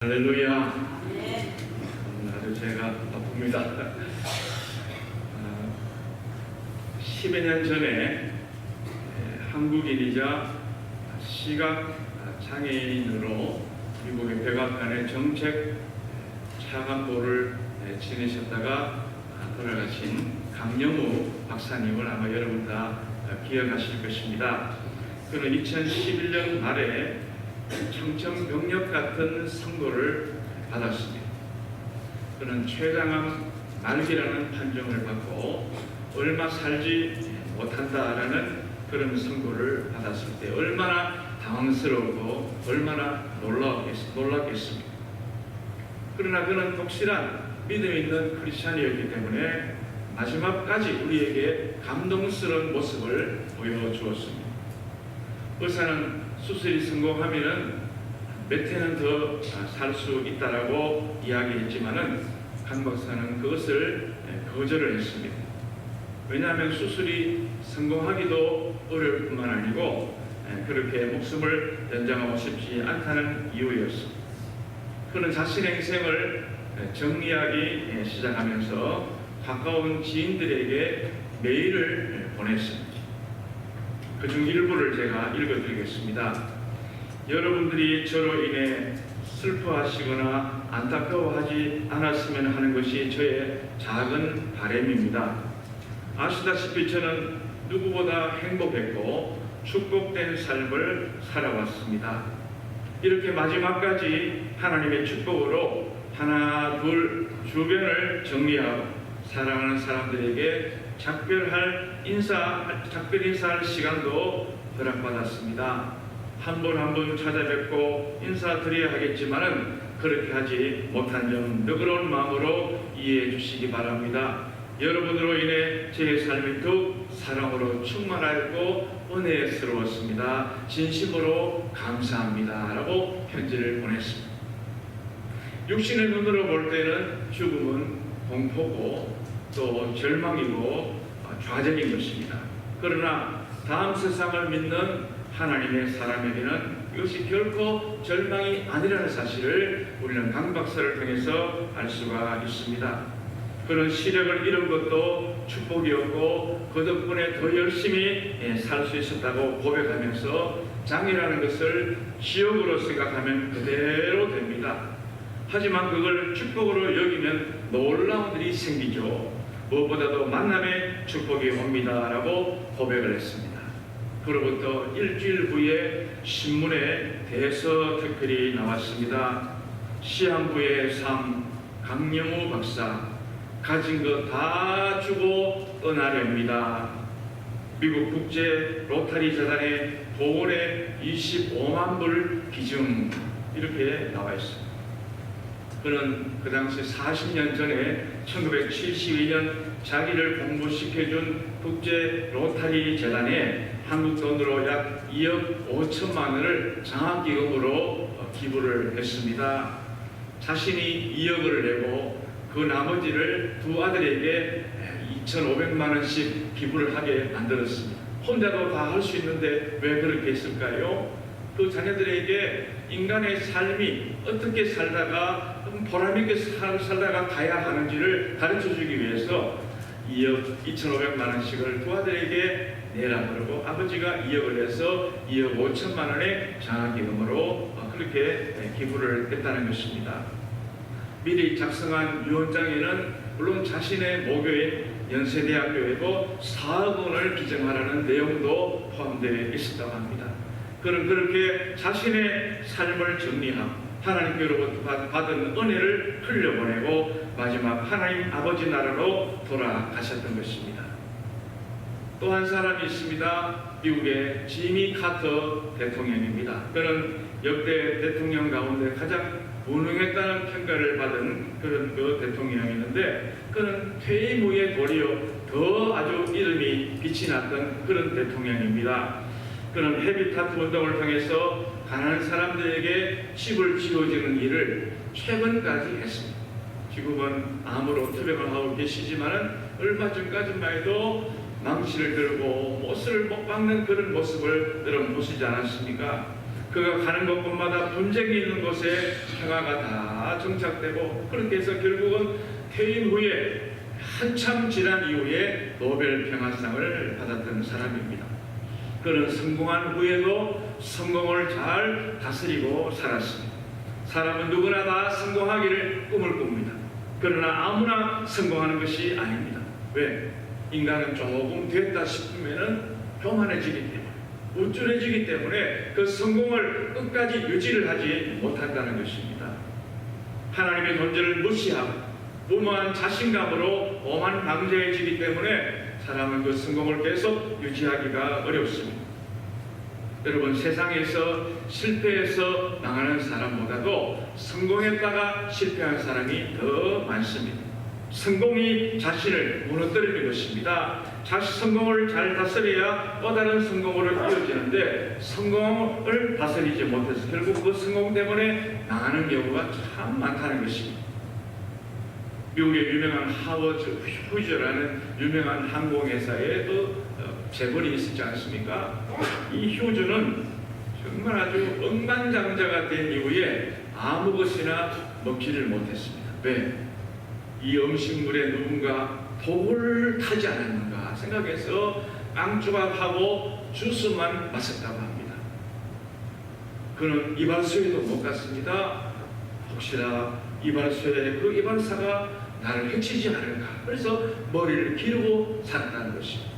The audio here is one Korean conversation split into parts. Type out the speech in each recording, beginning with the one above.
할렐루야. 아주 제가 바쁩니다. 10여 년 전에 한국인이자 시각 장애인으로 미국의 백악관의 정책 차관보를 지내셨다가 돌아가신 강영우 박사님을 아마 여러분 다 기억하실 것입니다. 그는 2011년 말에 청천벽력 같은 선고를 받았습니다. 그는 췌장암 말기라는 판정을 받고 얼마 살지 못한다라는 그런 선고를 받았을 때 얼마나 당황스럽고 얼마나 놀랐겠습니까? 그러나 그는 독실한 믿음 있는 크리스찬이었기 때문에 마지막까지 우리에게 감동스러운 모습을 보여주었습니다. 의사는 수술이 성공하면 몇 해는 더 살 수 있다라고 이야기했지만은 강 박사는 그것을 거절을 했습니다. 왜냐하면 수술이 성공하기도 어려울 뿐만 아니고 그렇게 목숨을 연장하고 싶지 않다는 이유였습니다. 그는 자신의 인생을 정리하기 시작하면서 가까운 지인들에게 메일을 보냈습니다. 그중 일부를 제가 읽어드리겠습니다. 여러분들이 저로 인해 슬퍼하시거나 안타까워하지 않았으면 하는 것이 저의 작은 바람입니다. 아시다시피 저는 누구보다 행복했고 축복된 삶을 살아왔습니다. 이렇게 마지막까지 하나님의 축복으로 하나 둘 주변을 정리하고 사랑하는 사람들에게 작별 인사할 시간도 허락받았습니다. 한 분 한 분 찾아뵙고 인사드려야 하겠지만은 그렇게 하지 못한 점 너그러운 마음으로 이해해 주시기 바랍니다. 여러분으로 인해 제 삶이 더욱 사랑으로 충만하고 은혜스러웠습니다. 진심으로 감사합니다. 라고 편지를 보냈습니다. 육신의 눈으로 볼 때는 죽음은 공포고 또 절망이고 좌절인 것입니다. 그러나 다음 세상을 믿는 하나님의 사람에게는 이것이 결코 절망이 아니라는 사실을 우리는 강 박사를 통해서 알 수가 있습니다. 그런 시력을 잃은 것도 축복이었고 그 덕분에 더 열심히 살 수 있었다고 고백하면서 장애라는 것을 지옥으로 생각하면 그대로 됩니다. 하지만 그걸 축복으로 여기면 놀라운 일이 생기죠. 무엇보다도 만남의 축복이 옵니다 라고 고백을 했습니다. 그로부터 일주일 후에 신문에 대서특필이 나왔습니다. 시한부의 삶, 강영우 박사, 가진 거 다 주고 떠나렵니다. 미국 국제 로타리 재단의 돈에 25만 불 기증, 이렇게 나와 있습니다. 그는 그 당시 40년 전에 1972년 자기를 공부시켜준 국제 로타리 재단에 한국 돈으로 약 2억 5천만 원을 장학기금으로 기부를 했습니다. 자신이 2억을 내고 그 나머지를 두 아들에게 2,500만 원씩 기부를 하게 만들었습니다. 혼자도 다 할 수 있는데 왜 그렇게 했을까요? 그 자녀들에게 인간의 삶이 어떻게 살다가 보람있게 살다가 가야 하는지를 가르쳐주기 위해서 2억 2,500만 원씩을 두 아들에게 내라 그러고 아버지가 2억을 내서 2억 5천만 원의 장학기금으로 그렇게 기부를 했다는 것입니다. 미리 작성한 유언장에는 물론 자신의 모교인 연세대학교에도 4억 원을 기증하라는 내용도 포함되어 있었다고 합니다. 그는 그렇게 자신의 삶을 정리하고 하나님께로부터 받은 은혜를 흘려보내고 마지막 하나님 아버지 나라로 돌아가셨던 것입니다. 또 한 사람이 있습니다. 미국의 지미 카터 대통령입니다. 그는 역대 대통령 가운데 가장 무능했다는 평가를 받은 그런 그 대통령이었는데 그는 퇴임 후에 도리어 더 아주 이름이 빛이 났던 그런 대통령입니다. 그는 헤비타트 운동을 통해서 가난한 사람들에게 집을 지어주는 일을 최근까지 했습니다. 지금은 암으로 투병을 하고 계시지만은 얼마 전까지만 해도 망치를 들고 못을 못 박는 그런 모습을 여러분 보시지 않았습니까? 그가 가는 곳곳마다 분쟁이 있는 곳에 평화가 다 정착되고, 그렇게 해서 결국은 퇴임 후에 한참 지난 이후에 노벨 평화상을 받았던 사람입니다. 그는 성공한 후에도 성공을 잘 다스리고 살았습니다. 사람은 누구나 다 성공하기를 꿈을 꿉니다. 그러나 아무나 성공하는 것이 아닙니다. 왜? 인간은 조금 됐다 싶으면은 교만해지기 때문에, 우쭐해지기 때문에 그 성공을 끝까지 유지를 하지 못한다는 것입니다. 하나님의 존재를 무시하고 무모한 자신감으로 오만방자해지기 때문에 사람은 그 성공을 계속 유지하기가 어렵습니다. 여러분, 세상에서 실패해서 망하는 사람보다도 성공했다가 실패한 사람이 더 많습니다. 성공이 자신을 무너뜨리는 것입니다. 성공을 잘 다스려야 또 다른 성공으로 이어지는데, 성공을 다스리지 못해서 결국 그 성공 때문에 망하는 경우가 참 많다는 것입니다. 미국의 유명한 하워드 휴즈라는 유명한 항공회사에 재벌이 있었지 않습니까? 이 휴즈는 정말 아주 억만장자가 된 이후에 아무 것이나 먹지를 못했습니다. 왜? 이 음식물에 누군가 독을 타지 않았는가 생각해서 빵조각하고 주스만 마셨다고 합니다. 그는 이발소에도 못 갔습니다. 혹시나 이발소에 그 이발사가 나를 해치지 않을까, 그래서 머리를 기르고 살았다는 것입니다.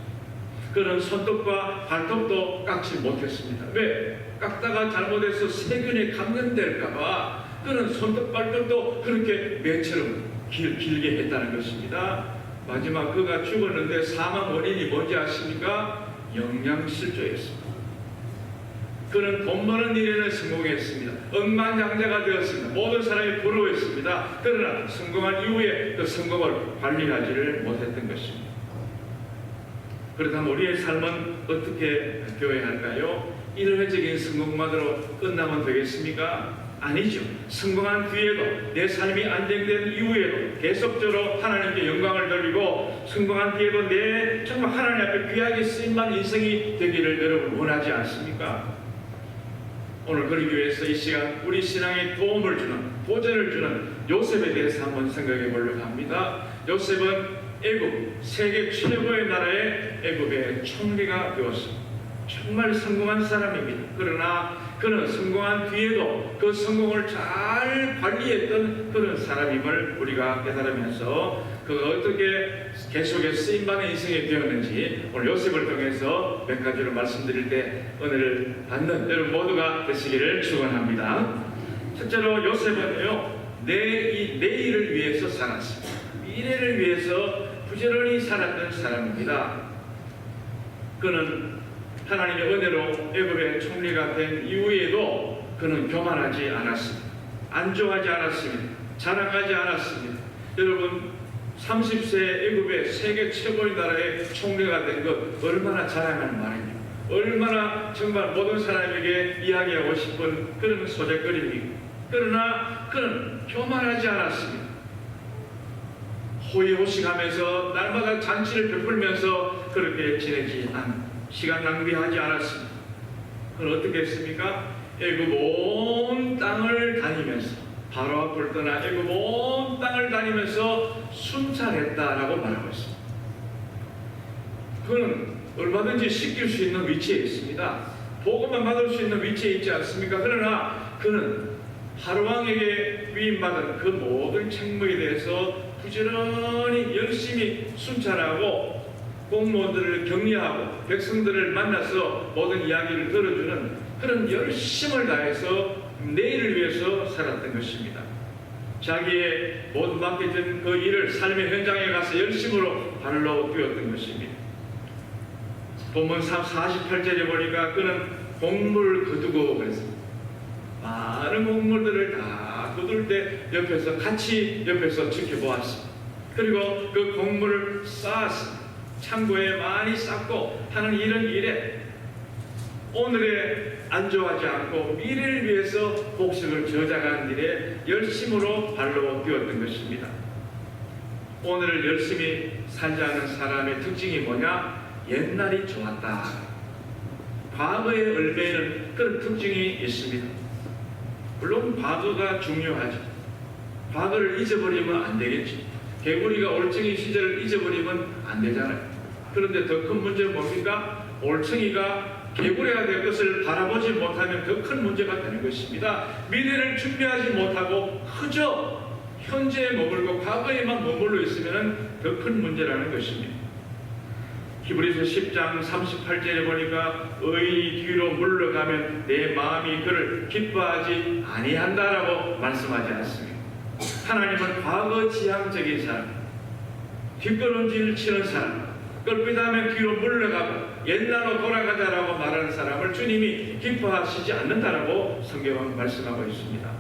그는 손톱과 발톱도 깎지 못했습니다. 왜? 깎다가 잘못해서 세균에 감염될까봐 그는 손톱 발톱도 그렇게 매처럼 길게 했다는 것입니다. 마지막 그가 죽었는데 사망 원인이 뭔지 아십니까? 영양실조였습니다. 그는 돈 버는 일에는 성공했습니다. 억만장자가 되었습니다. 모든 사람이 부러워했습니다. 그러나 성공한 이후에 그 성공을 관리하지를 못했던 것입니다. 그렇다면 우리의 삶은 어떻게 되어야 할까요? 일회적인 성공만으로 끝나면 되겠습니까? 아니죠. 성공한 뒤에도, 내 삶이 안정된 이후에도 계속적으로 하나님께 영광을 돌리고, 성공한 뒤에도 내 정말 하나님 앞에 귀하게 쓰임받는 인생이 되기를 여러분 원하지 않습니까? 오늘 그러기 위해서 이 시간 우리 신앙에 도움을 주는, 보전을 주는 요셉에 대해서 한번 생각해 보려고 합니다. 요셉은 애굽, 세계 최고의 나라의 애굽의 총리가 되었습니다. 정말 성공한 사람입니다. 그러나 그는 성공한 뒤에도 그 성공을 잘 관리했던 그런 사람임을 우리가 깨달으면서 그가 어떻게 계속해서 쓰임받는 인생이 되었는지 오늘 요셉을 통해서 몇 가지로 말씀드릴 때 은혜를 받는 여러분 모두가 되시기를 축원합니다. 첫째로 요셉은요, 내일을 위해서 살았습니다. 미래를 위해서 부지런히 살았던 사람입니다. 그는 하나님의 은혜로 애굽의 총리가 된 이후에도 그는 교만하지 않았습니다. 안주하지 않았습니다. 자랑하지 않았습니다. 여러분, 30세 애굽의 세계 최고의 나라의 총리가 된 것 얼마나 자랑하는 말입니까? 얼마나 정말 모든 사람에게 이야기하고 싶은 그런 소재거리입니까? 그러나 그는 교만하지 않았습니다. 호의호식하면서 날마다 잔치를 베풀면서 그렇게 지내지 시간 낭비하지 않았습니다. 그는 어떻게 했습니까? 애굽 온 땅을 다니면서, 바로 앞을 떠나 애굽 온 땅을 다니면서 순찰했다라고 말하고 있습니다. 그는 얼마든지 시킬 수 있는 위치에 있습니다. 보고만 받을 수 있는 위치에 있지 않습니까? 그러나 그는 하루왕에게 위임받은 그 모든 책무에 대해서 부지런히 열심히 순찰하고 공무원들을 격려하고 백성들을 만나서 모든 이야기를 들어주는 그런 열심을 다해서 내일을 위해서 살았던 것입니다. 자기의 모든 맡겨진 그 일을 삶의 현장에 가서 열심으로 발로 뛰었던 것입니다. 본문 48절에 보니까 그는 곡물을 거두고 그랬습니다. 많은 곡물들을 다 거둘 때 옆에서 지켜보았습니다. 그리고 그 곡물을 쌓았습니다. 창고에 많이 쌓고 하는 이런 일에 오늘에 안주하지 않고 미래를 위해서 복식을 저장하는 일에 열심으로 발로 뛰었던 것입니다. 오늘을 열심히 살지 않은 사람의 특징이 뭐냐? 옛날이 좋았다. 과거의 얼매에는 그런 특징이 있습니다. 물론 과거가 중요하죠. 과거를 잊어버리면 안 되겠죠. 개구리가 올챙이 시절을 잊어버리면 안 되잖아요. 그런데 더 큰 문제는 뭡니까? 올챙이가 개구리가 될 것을 바라보지 못하면 더 큰 문제가 되는 것입니다. 미래를 준비하지 못하고 그저 현재에 머물고 과거에만 머물러 있으면 더 큰 문제라는 것입니다. 히브리서 10장 38절에 보니까 의인이 뒤로 물러가면 내 마음이 그를 기뻐하지 아니한다라고 말씀하지 않습니다. 하나님은 과거 지향적인 사람, 뒷걸음질 치는 사람, 껄핏하면 뒤로 물러가고 옛날로 돌아가자라고 말하는 사람을 주님이 기뻐하시지 않는다라고 성경은 말씀하고 있습니다.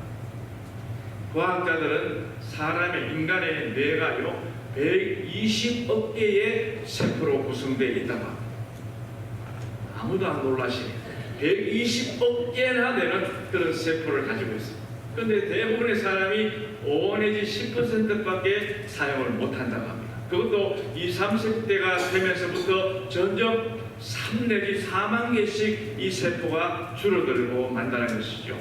과학자들은 사람의 인간의 뇌가요 120억 개의 세포로 구성되어 있다고 합니다. 아무도 안 놀라시네요. 120억 개나 되는 그런 세포를 가지고 있습니다. 그런데 대부분의 사람이 5 내지 10%밖에 사용을 못한다고 합니다. 그것도 20, 30대가 되면서부터 점점 3 내지 4만 개씩 이 세포가 줄어들고 만다는 것이죠.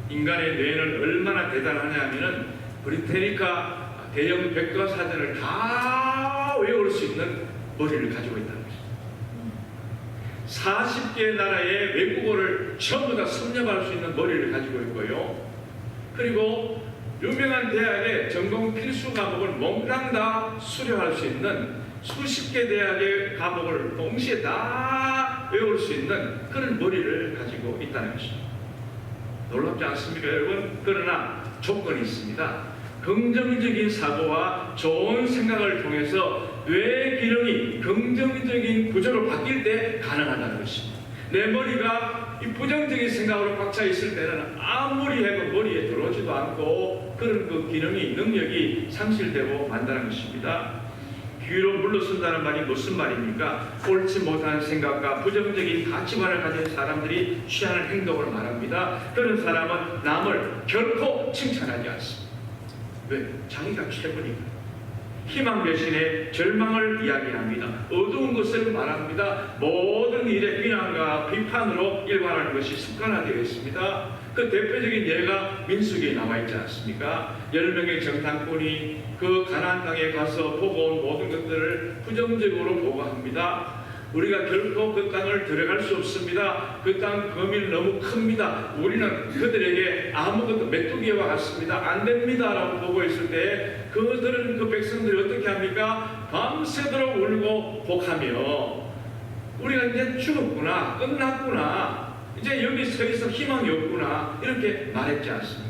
인간의 뇌는 얼마나 대단하냐 하면은 브리테니카 대형 백과사전을 다 외울 수 있는 머리를 가지고 있다는 것입니다. 40개 나라의 외국어를 전부 다 섭렵할 수 있는 머리를 가지고 있고요. 그리고 유명한 대학의 전공 필수 과목을 몽땅 다 수료할 수 있는 수십 개 대학의 과목을 동시에 다 외울 수 있는 그런 머리를 가지고 있다는 것입니다. 놀랍지 않습니까, 여러분? 그러나 조건이 있습니다. 긍정적인 사고와 좋은 생각을 통해서 뇌 기능이 긍정적인 구조로 바뀔 때 가능하다는 것입니다. 내 머리가 이 부정적인 생각으로 꽉 차 있을 때는 아무리 해도 머리에 들어오지도 않고 그런 그 기능이 능력이 상실되고 만다는 것입니다. 뒤로 물러선다는 말이 무슨 말입니까? 옳지 못한 생각과 부정적인 가치관을 가진 사람들이 취하는 행동을 말합니다. 그런 사람은 남을 결코 칭찬하지 않습니다. 왜? 자기가 최고니까. 희망 대신에 절망을 이야기합니다. 어두운 것을 말합니다. 모든 일에 비난과 비판으로 일관하는 것이 습관화되어 있습니다. 그 대표적인 예가 민수기에 나와 있지 않습니까? 10명의 정탐꾼이 그 가나안 땅에 가서 보고 온 모든 것들을 부정적으로 보고합니다. 우리가 결코 그 땅을 들어갈 수 없습니다. 그 땅 범위는 너무 큽니다. 우리는 그들에게 아무것도 메뚜기와 같습니다. 안 됩니다. 라고 보고했을 때 그들은 그 백성들이 어떻게 합니까? 밤새도록 울고 복하며 우리가 이제 죽었구나, 끝났구나, 이제 여기 서 있어 희망이 없구나, 이렇게 말했지 않습니까?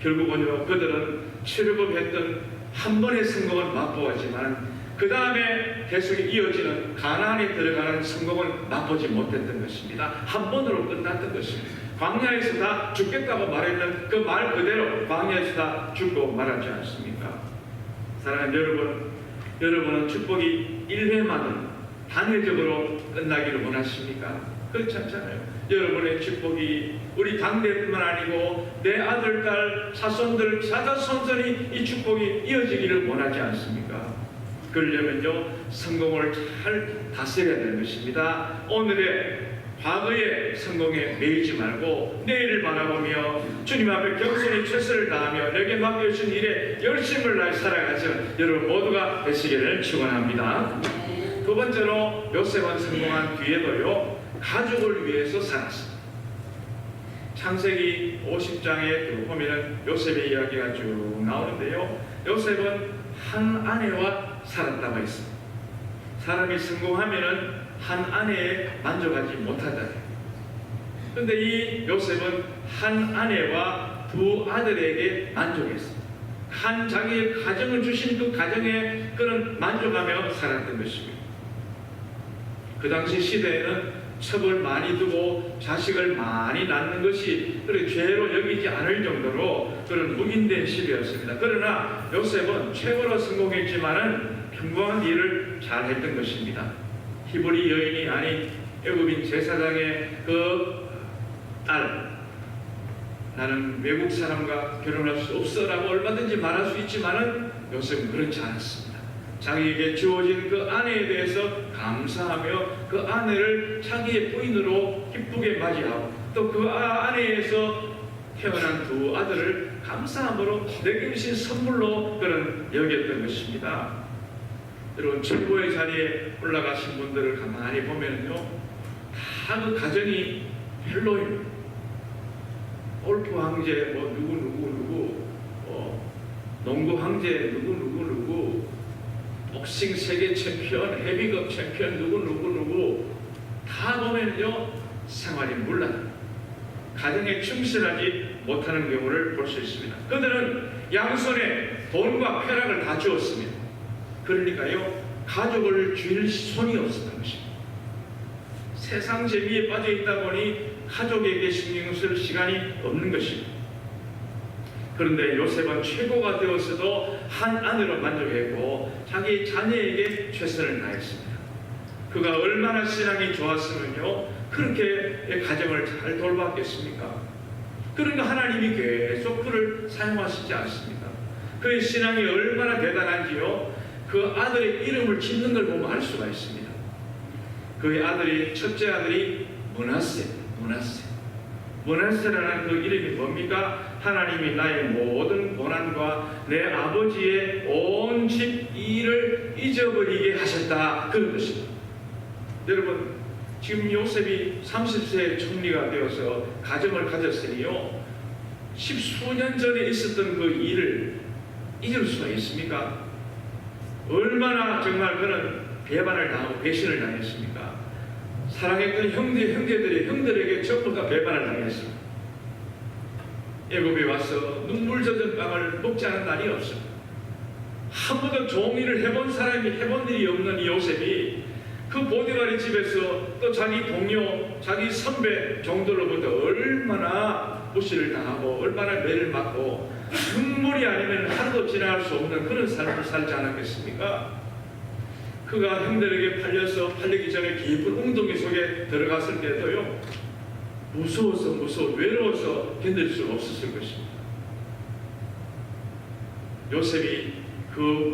결국은요, 그들은 치르고 했던 한 번의 성공은 맛보았지만 그 다음에 계속 이어지는 가나안에 들어가는 성공은 맛보지 못했던 것입니다. 한 번으로 끝났던 것입니다. 광야에서 다 죽겠다고 말했는 그 말 그대로 광야에서 다 죽고 말하지 않습니까? 사랑하는 여러분, 여러분은 축복이 1회만은 단회적으로 끝나기를 원하십니까? 그렇지 않잖아요. 여러분의 축복이 우리 당대뿐만 아니고 내 아들, 딸, 자손들, 자자손손이 이 축복이 이어지기를 원하지 않습니까? 그러려면요, 성공을 잘 다스려야 되는 것입니다. 오늘의 과거의 성공에 매이지 말고 내일을 바라보며 주님 앞에 겸손히 최선을 다하며 내게 맡겨주신 일에 열심을 다해 살아가서 여러분 모두가 되시기를 축원합니다. 두 번째로 요셉은 성공한 뒤에도요, 가족을 위해서 살았습니다. 창세기 50장에 보면 요셉의 이야기가 쭉 나오는데요, 요셉은 한 아내와 살았다고 했습니다. 사람이 성공하면은 한 아내에 만족하지 못하다. 그런데 이 요셉은 한 아내와 두 아들에게 만족했습니다. 한 자기의 가정을 주신 그 가정에 그런 만족하며 살았던 것입니다. 그 당시 시대에는 첩을 많이 두고 자식을 많이 낳는 것이 그렇게 죄로 여기지 않을 정도로 그런 묵인된 시대였습니다. 그러나 요셉은 최고로 성공했지만은 평범한 일을 잘 했던 것입니다. 히브리 여인이 아닌 애굽인 제사장의 그 딸, 나는 외국 사람과 결혼할 수 없어라고 얼마든지 말할 수 있지만은 요셉은 그렇지 않았습니다. 자기에게 주어진 그 아내에 대해서 감사하며 그 아내를 자기의 부인으로 기쁘게 맞이하고 또 그 아내에서 태어난 두 아들을 감사함으로 내게 주신 선물로 그는 여겼던 것입니다. 여러분, 최고의 자리에 올라가신 분들을 가만히 보면요, 다 그 가정이 별로입니다. 골프 황제 뭐 누구 농구 황제 누구 복싱 세계 챔피언 헤비급 챔피언 누구 다 보면요 생활이 문란, 가정에 충실하지 못하는 경우를 볼 수 있습니다. 그들은 양손에 돈과 쾌락을 다 주었습니다. 그러니까요 가족을 줄 손이 없었던 것입니다. 세상 재미에 빠져 있다 보니 가족에게 신경 쓸 시간이 없는 것입니다. 그런데 요셉은 최고가 되었어도 한 아내로 만족했고 자기 자녀에게 최선을 다했습니다. 그가 얼마나 신앙이 좋았으면요 그렇게 가정을 잘 돌봤겠습니까? 그러니까 하나님이 계속 그를 사용하시지 않습니까? 그의 신앙이 얼마나 대단한지요 그 아들의 이름을 짓는 걸 보면 알 수가 있습니다. 그의 아들이 첫째 아들이 므낫세라는 그 이름이 뭡니까? 하나님이 나의 모든 고난과 내 아버지의 온 집 일을 잊어버리게 하셨다, 그런 것입니다. 여러분, 지금 요셉이 30세에 총리가 되어서 가정을 가졌으니요 10수년 전에 있었던 그 일을 잊을 수가 있습니까? 얼마나 정말 그는 배반을 당하고 배신을 당했습니까? 사랑했던 형들에게 전부 다 배반을 당했습니다. 애굽에 와서 눈물 젖은 빵을 먹지 않은 날이 없습니다. 한 번도 종일을 해본 사람이 해본 일이 없는 이 요셉이 그 보디발의 집에서 또 자기 동료, 자기 선배 종들로부터 얼마나 무시를 당하고 얼마나 매를 맞고 눈물이 아니면 하루도 지나갈 수 없는 그런 삶을 살지 않았겠습니까? 그가 형들에게 팔리기 전에 깊은 웅덩이 속에 들어갔을 때도요 무서워 외로워서 견딜 수가 없었을 것입니다. 요셉이 그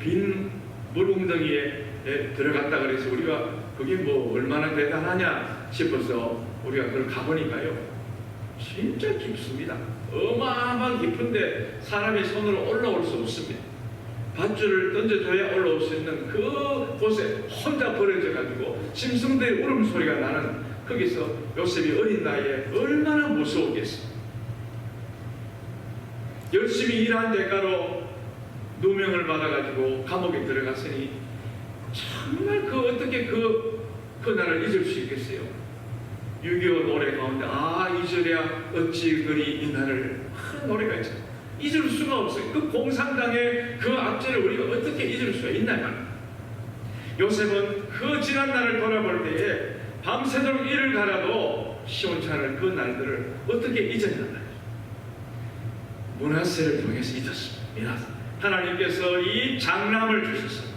빈 물웅덩이에 들어갔다 그래서 우리가 그게 뭐 얼마나 대단하냐 싶어서 우리가 그걸 가보니까요 진짜 깊습니다. 어마어마한 깊은데 사람의 손으로 올라올 수 없습니다. 밧줄을 던져줘야 올라올 수 있는 그 곳에 혼자 버려져 가지고 짐승들의 울음소리가 나는 거기서 요셉이 어린 나이에 얼마나 무서웠겠어요. 열심히 일한 대가로 누명을 받아가지고 감옥에 들어갔으니 정말 어떻게 그날을 잊을 수 있겠어요. 6.25 노래 가운데 잊으랴 어찌 그리 이 날을 하는 노래가 있잖아요. 잊을 수가 없어요. 그 공산당의 그 악재를 우리가 어떻게 잊을 수가 있나 말이에요. 요셉은 그 지난 날을 돌아볼 때에 밤새도록 이를 갈아도 시원찮을 그 날들을 어떻게 잊었냐 말이에요. 므낫세를 통해서 잊었습니다. 하나님께서 이 장남을 주셨습니다.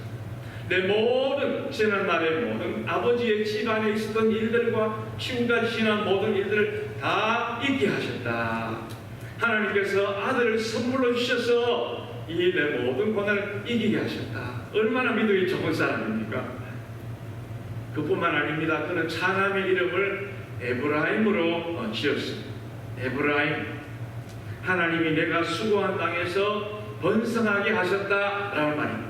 내 모든 지난 날의 모든 아버지의 집안에 있었던 일들과 지금까지 지난 모든 일들을 다 잊게 하셨다. 하나님께서 아들을 선물로 주셔서 이 내 모든 고난을 이기게 하셨다. 얼마나 믿음이 좋은 사람입니까? 그뿐만 아닙니다. 그는 차남의 이름을 에브라임으로 지었습니다. 에브라임, 하나님이 내가 수고한 땅에서 번성하게 하셨다라는 말입니다.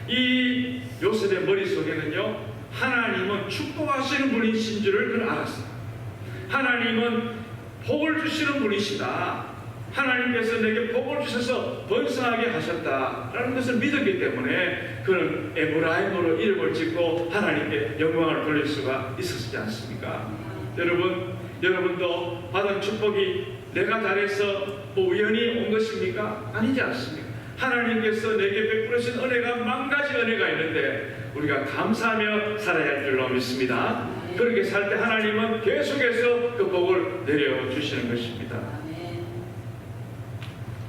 이 요셉의 머릿속에는요 하나님은 축복하시는 분이신 줄을 그는 알았어요. 하나님은 복을 주시는 분이시다. 하나님께서 내게 복을 주셔서 번성하게 하셨다라는 것을 믿었기 때문에 그는 에브라임으로 이름을 짓고 하나님께 영광을 돌릴 수가 있었지 않습니까? 여러분도 받은 축복이 내가 잘해서 뭐 우연히 온 것입니까? 아니지 않습니까? 하나님께서 내게 베푸신 은혜가 만 가지 은혜가 있는데 우리가 감사하며 살아야 할 줄로 믿습니다. 그렇게 살 때 하나님은 계속해서 그 복을 내려주시는 것입니다.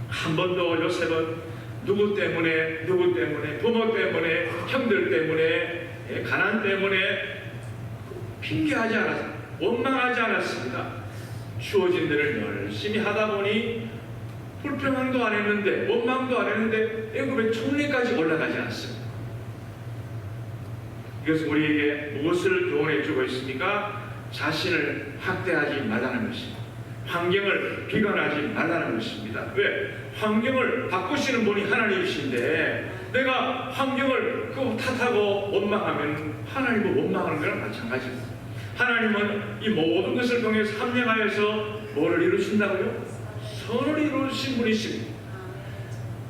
한 번도 요셉은 누구 때문에 부모 때문에 형들 때문에 가난 때문에 핑계하지 않았습니다. 원망하지 않았습니다. 주어진 일을 열심히 하다 보니 불평함도 안 했는데, 원망도 안 했는데 애굽의 총리까지 올라가지 않습니다. 이것은 우리에게 무엇을 교훈해 주고 있습니까? 자신을 학대하지 말라는 것입니다. 환경을 비관하지 말라는 것입니다. 왜? 환경을 바꾸시는 분이 하나님이신데 내가 환경을 탓하고 원망하면 하나님을 원망하는 거랑 마찬가지입니다. 하나님은 이 모든 것을 통해서 합력하여서 뭐를 이루신다고요? 선을 이루신 분이십니다.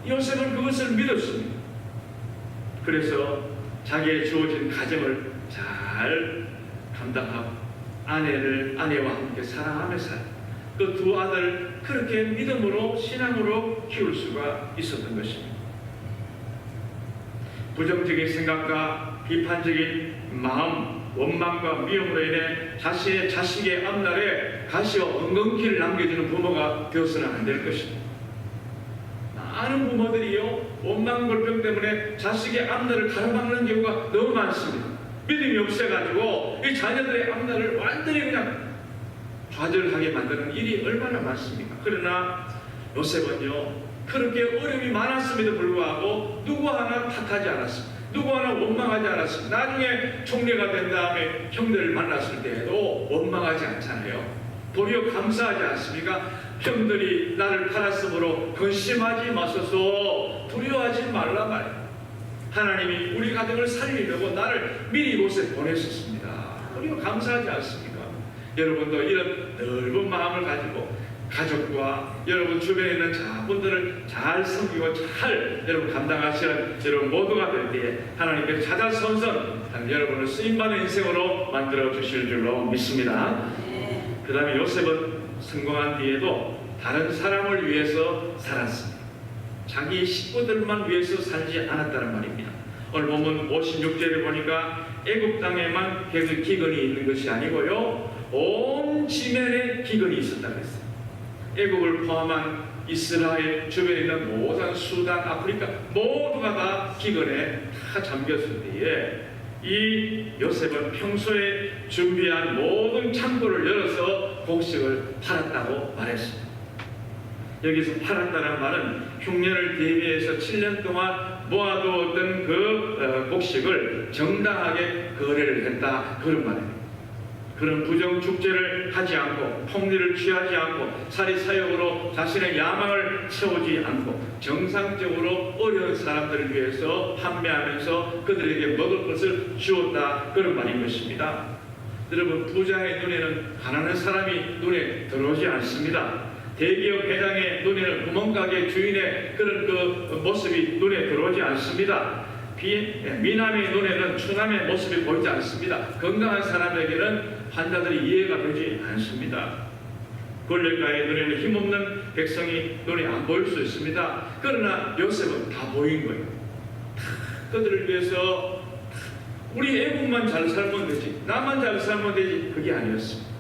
요셉은 그것을 믿었습니다. 그래서 자기의 주어진 가정을 잘 감당하고 아내와 함께 사랑하며 살고 그 두 아들 그렇게 믿음으로 신앙으로 키울 수가 있었던 것입니다. 부정적인 생각과 비판적인 마음, 원망과 미움으로 인해 자신의 자식의 앞날에 가시와 엉겅퀴를 남겨주는 부모가 되어서는 안 될 것입니다. 많은 부모들이요 원망불평 때문에 자식의 앞날을 가로막는 경우가 너무 많습니다. 믿음이 없어가지고 이 자녀들의 앞날을 완전히 그냥 좌절하게 만드는 일이 얼마나 많습니까? 그러나 요셉은요 그렇게 어려움이 많았음에도 불구하고 누구 하나 탓하지 않았습니다. 누구 하나 원망하지 않았습니다. 나중에 총리가 된 다음에 형들을 만났을 때에도 원망하지 않잖아요. 도리어 감사하지 않습니까? 형들이 나를 팔았으므로 근심하지 마소서, 두려워하지 말라 말이에요. 하나님이 우리 가정을 살리려고 나를 미리 이곳에 보내셨습니다. 도리어 감사하지 않습니까? 여러분도 이런 넓은 마음을 가지고 가족과 여러분 주변에 있는 자분들을 잘 섬기고 잘 여러분 감당하시는 여러분 모두가 될 때에 하나님께서 자자손손 여러분을 쓰임받는 인생으로 만들어 주실 줄로 믿습니다. 그 다음에 요셉은 성공한 뒤에도 다른 사람을 위해서 살았습니다. 자기 식구들만 위해서 살지 않았다는 말입니다. 오늘 보면 56절에 보니까 애굽 땅에만 기근이 있는 것이 아니고요 온 지면에 기근이 있었다고 했어요. 애굽을 포함한 이스라엘 주변에 있는 모든 수단, 아프리카 모두가 다 기근에 다 잠겼을 때에 이 요셉은 평소에 준비한 모든 창고를 열어서 곡식을 팔았다고 말했습니다. 여기서 팔았다는 말은 흉년을 대비해서 7년 동안 모아두었던 그 곡식을 정당하게 거래를 했다 그런 말입니다. 그런 부정축제를 하지 않고 폭리를 취하지 않고 사리사욕으로 자신의 야망을 채우지 않고 정상적으로 어려운 사람들을 위해서 판매하면서 그들에게 먹을 것을 주었다 그런 말인 것입니다. 여러분 부자의 눈에는 가난한 사람이 눈에 들어오지 않습니다. 대기업 회장의 눈에는 구멍가게 주인의 그런 그 모습이 눈에 들어오지 않습니다. 미남의 눈에는 추남의 모습이 보이지 않습니다. 건강한 사람에게는 환자들이 이해가 되지 않습니다. 권력가의 눈에는 힘없는 백성이 눈에 안 보일 수 있습니다. 그러나 요셉은 다 보인 거예요. 그들을 위해서 우리 애국만 잘 살면 되지, 나만 잘 살면 되지, 그게 아니었습니다.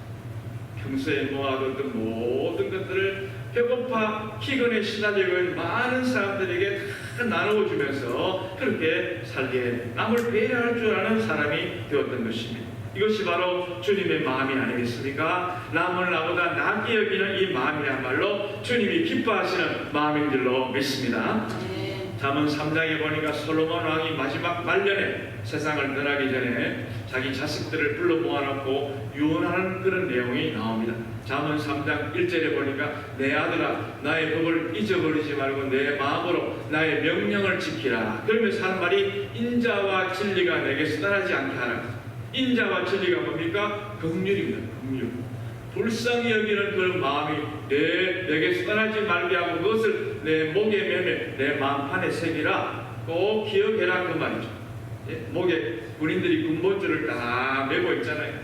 평소에 모아뒀던 모든 것들을 배고파 기근에 시달리고 있는 많은 사람들에게 다 나누어주면서 그렇게 살게 남을 배려할 줄 아는 사람이 되었던 것입니다. 이것이 바로 주님의 마음이 아니겠습니까? 남을 나보다 낫게 여기는 이 마음이야말로 주님이 기뻐하시는 마음인 줄로 믿습니다. 잠언 3장에 보니까 솔로몬 왕이 마지막 말년에 세상을 떠나기 전에 자기 자식들을 불러 모아놓고 유언하는 그런 내용이 나옵니다. 잠언 3장 1절에 보니까 내 아들아 나의 법을 잊어버리지 말고 내 마음으로 나의 명령을 지키라. 그러면서 하는 말이 인자와 진리가 내게서 떠나지 않게 하라. 인자와 진리가 뭡니까? 긍휼입니다. 긍휼. 불쌍히 여기는 그런 마음이 내게서 떠나지 말게 하고 그것을 내 목에 매매 내 마음판에 새기라. 꼭 기억해라 그 말이죠. 목에 군인들이 군번줄을 다 메고 있잖아요.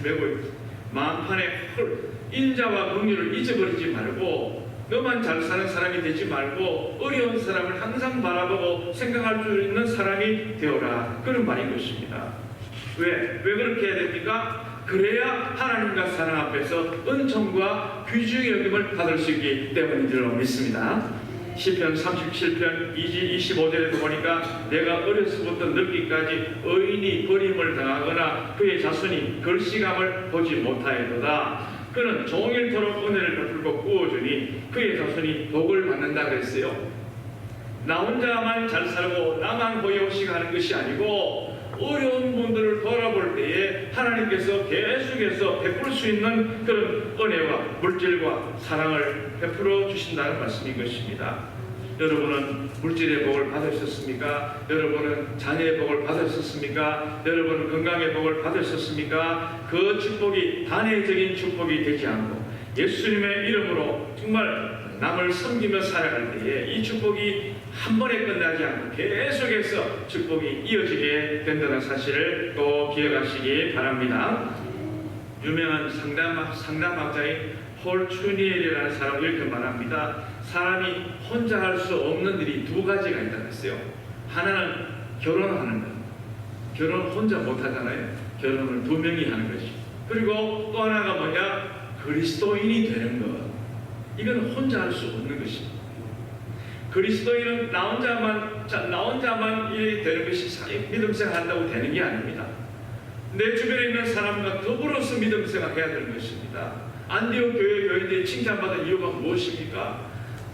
메고 있죠. 마음판에 인자와 긍휼을 잊어버리지 말고 너만 잘 사는 사람이 되지 말고 어려운 사람을 항상 바라보고 생각할 수 있는 사람이 되어라. 그런 말인 것입니다. 왜 그렇게 해야 됩니까? 그래야 하나님과 사랑 앞에서 은총과 귀중의 여김을 받을 수 있기 때문인 줄로 믿습니다. 시편 37편 25절에도 보니까 내가 어려서부터 늙기까지 의인이 버림을 당하거나 그의 자손이 걸시감을 보지 못하였도다. 그는 종일토록 은혜를 베풀고 꾸어주니 그의 자손이 복을 받는다 그랬어요. 나 혼자만 잘 살고 나만 보여오시고 하는 것이 아니고 어려운 분들을 돌아볼 때에 하나님께서 계속해서 베풀 수 있는 그런 은혜와 물질과 사랑을 베풀어 주신다는 말씀인 것입니다. 여러분은 물질의 복을 받으셨습니까? 여러분은 자녀의 복을 받으셨습니까? 여러분은 건강의 복을 받으셨습니까? 그 축복이 단회적인 축복이 되지 않고 예수님의 이름으로 정말 남을 섬기며 살아갈 때에 이 축복이 한 번에 끝나지 않고 계속해서 축복이 이어지게 된다는 사실을 또 기억하시기 바랍니다. 유명한 상담학자인 폴 추니엘이라는 사람이 이렇게 말합니다. 사람이 혼자 할 수 없는 일이 두 가지가 있다고 했어요. 하나는 결혼하는 것. 결혼 혼자 못 하잖아요. 결혼을 두 명이 하는 것이. 그리고 또 하나가 뭐냐? 그리스도인이 되는 것. 이건 혼자 할 수 없는 것입니다. 그리스도인은 나 혼자만 이 되는 것이 믿음 생활한다고 되는 게 아닙니다. 내 주변에 있는 사람과 더불어서 믿음 생활해야 되는 것입니다. 안디옥 교회 교인들이 칭찬받은 이유가 무엇입니까?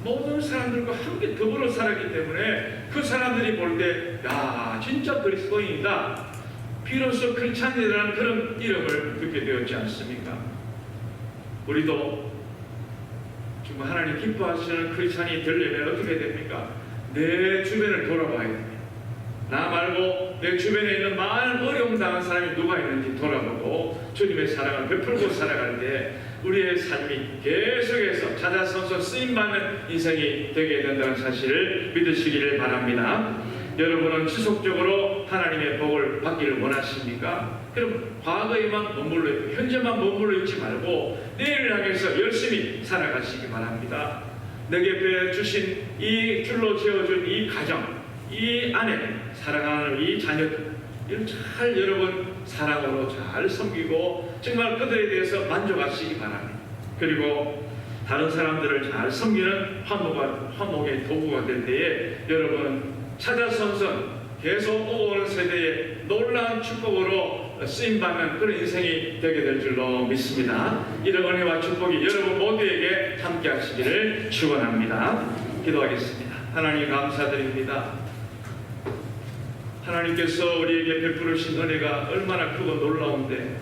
모든 사람들과 함께 더불어 살았기 때문에 그 사람들이 볼 때, 야, 진짜 그리스도인이다. 비로소 크리스찬이라는 그런 이름을 듣게 되었지 않습니까? 우리도 정말 하나님 기뻐하시는 크리스찬이 되려면 어떻게 됩니까? 내 주변을 돌아봐야 됩니다. 나 말고 내 주변에 있는 많은 어려움 당한 사람이 누가 있는지 돌아보고 주님의 사랑을 베풀고 살아갈 때 우리의 삶이 계속해서 찾아서서 쓰임받는 인생이 되게 된다는 사실을 믿으시기를 바랍니다. 여러분은 지속적으로 하나님의 복을 받기를 원하십니까? 그럼 과거에만 머물러 있고 현재만 머물러 있지 말고 내일을 향해서 열심히 살아가시기 바랍니다. 내 곁에 주신 이 줄로 지어준 이 가정, 이 아내, 사랑하는 이 자녀들, 이를 잘 여러분 사랑으로 잘 섬기고 정말 그들에 대해서 만족하시기 바랍니다. 그리고 다른 사람들을 잘 섬기는 화목의 도구가 될 때에 여러분 찾아선선 계속 오고 오는 세대에 놀라운 축복으로 쓰임받는 그런 인생이 되게 될 줄로 믿습니다. 이런 은혜와 축복이 여러분 모두에게 함께 하시기를 축원합니다. 기도하겠습니다. 하나님 감사드립니다. 하나님께서 우리에게 베푸르신 은혜가 얼마나 크고 놀라운데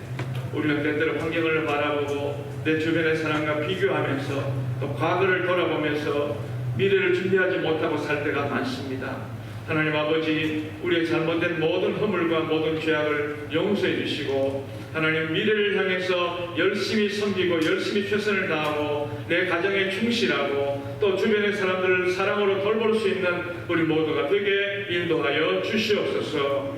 우리는 때때로 환경을 바라보고 내 주변의 사람과 비교하면서 또 과거를 돌아보면서 미래를 준비하지 못하고 살 때가 많습니다. 하나님 아버지, 우리의 잘못된 모든 허물과 모든 죄악을 용서해 주시고 하나님 미래를 향해서 열심히 섬기고 열심히 최선을 다하고 내 가정에 충실하고 또 주변의 사람들을 사랑으로 돌볼 수 있는 우리 모두가 되게 인도하여 주시옵소서.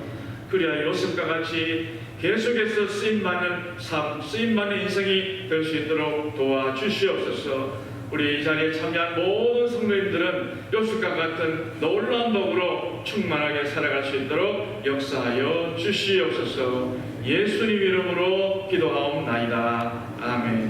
그리하여 요셉과 같이 계속해서 쓰임받는 삶, 쓰임받는 인생이 될 수 있도록 도와주시옵소서. 우리 이 자리에 참여한 모든 성도님들은 요셉과 같은 놀라운 복으로 충만하게 살아갈 수 있도록 역사하여 주시옵소서. 예수님 이름으로 기도하옵나이다. 아멘.